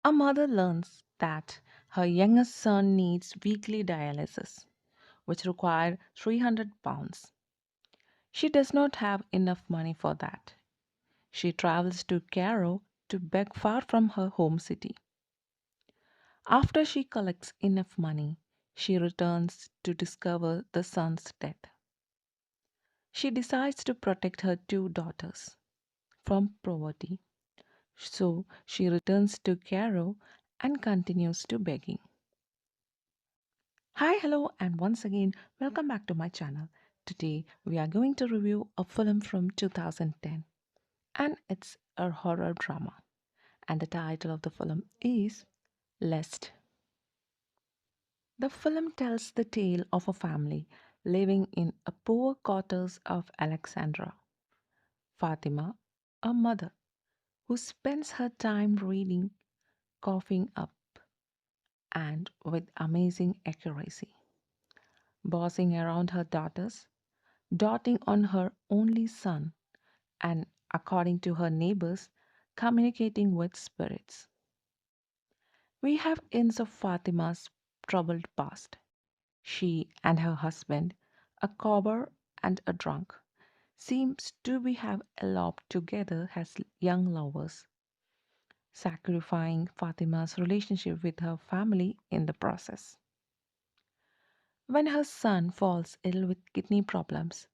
A mother learns that her youngest son needs weekly dialysis, which require 300 pounds. She does not have enough money for that. She travels to Cairo to beg far from her home city. After she collects enough money, she returns to discover the son's death. She decides to protect her two daughters from poverty, so she returns to Cairo and continues to begging. Hi, hello, and once again, welcome back to my channel. Today, we are going to review a film from 2010, and it's a horror drama. And the title of the film is Lest. The film tells the tale of a family living in a poor quarters of Alexandria. Fatima, a mother who spends her time reading, coughing up, and with amazing accuracy, bossing around her daughters, doting on her only son, and, according to her neighbors, communicating with spirits. We have hints of Fatima's troubled past. She and her husband, a cobbler and a drunk, seems to be have eloped together as young lovers, sacrificing Fatima's relationship with her family in the process. When her son falls ill with kidney problems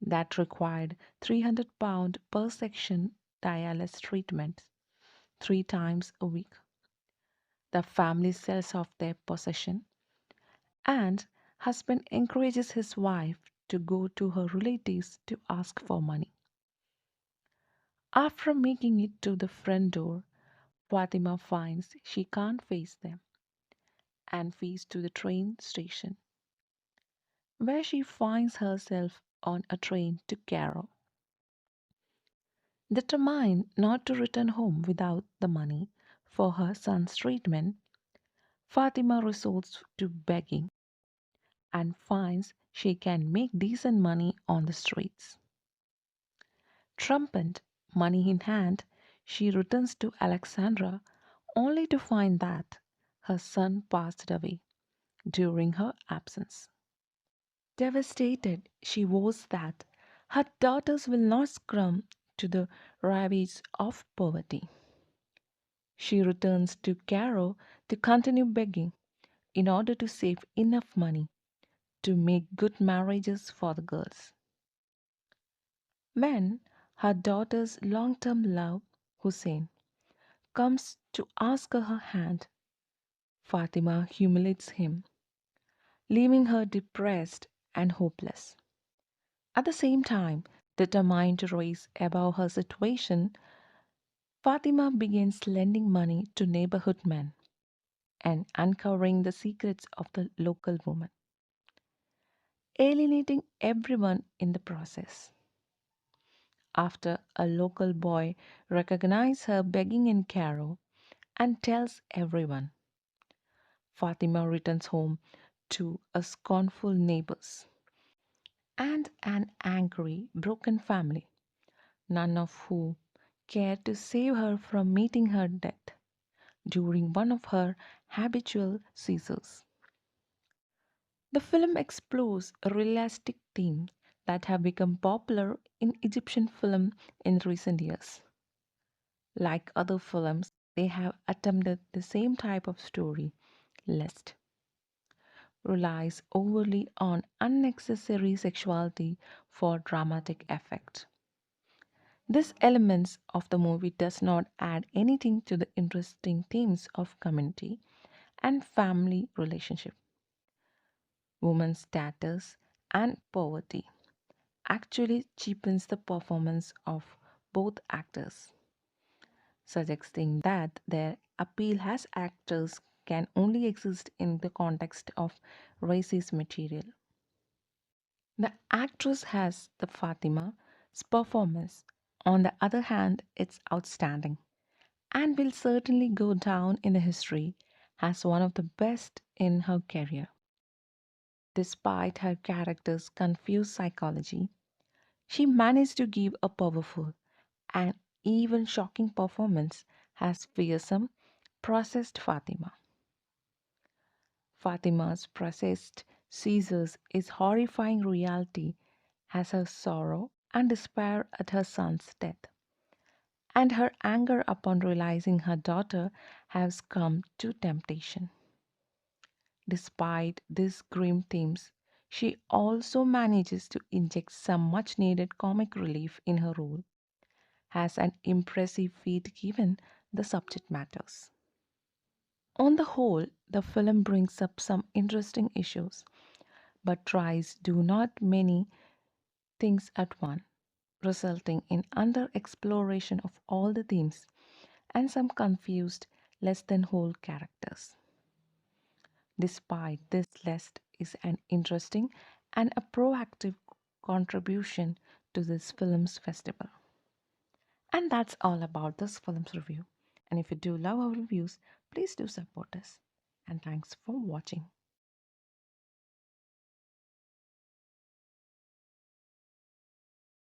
that required 300 pound per section dialysis treatment 3 times a week, the family sells off their possession and husband encourages his wife to go to her relatives to ask for money. After making it to the front door, Fatima finds she can't face them and flees to the train station, where she finds herself on a train to Cairo. Determined not to return home without the money for her son's treatment, Fatima resorts to begging and finds she can make decent money on the streets. Trumpet, money in hand, she returns to Alexandria only to find that her son passed away during her absence. Devastated, she vows that her daughters will not succumb to the ravages of poverty. She returns to Cairo to continue begging in order to save enough money to make good marriages for the girls. When her daughter's long term love, Hussein, comes to ask her her hand, Fatima humiliates him, leaving her depressed and hopeless. At the same time, determined to rise above her situation, Fatima begins lending money to neighborhood men and uncovering the secrets of the local woman, alienating everyone in the process. After a local boy recognizes her begging in Cairo and tells everyone, Fatima returns home to a scornful neighbors and an angry, broken family, none of whom care to save her from meeting her death during one of her habitual seizures. The film explores realistic themes that have become popular in Egyptian film in recent years. Like other films, they have attempted the same type of story, lest relies overly on unnecessary sexuality for dramatic effect. This elements of the movie does not add anything to the interesting themes of community and family relationship, women's status and poverty. Actually cheapens the performance of both actors, suggesting that their appeal as actors can only exist in the context of racist material. The actress has the Fatima's performance, on the other hand, it's outstanding and will certainly go down in the history as one of the best in her career. Despite her character's confused psychology, she managed to give a powerful and even shocking performance as fearsome Processed Fatima. Fatima's processed seizures is horrifying reality as her sorrow and despair at her son's death, and her anger upon realizing her daughter has come to temptation. Despite these grim themes, she also manages to inject some much needed comic relief in her role, has an impressive feat given the subject matters. On the whole, the film brings up some interesting issues, but tries do not many things at once, resulting in under exploration of all the themes and some confused, less than whole characters. Despite this list is an interesting and a proactive contribution to this film's festival. And that's all about this film's review. And if you do love our reviews, please do support us. And thanks for watching.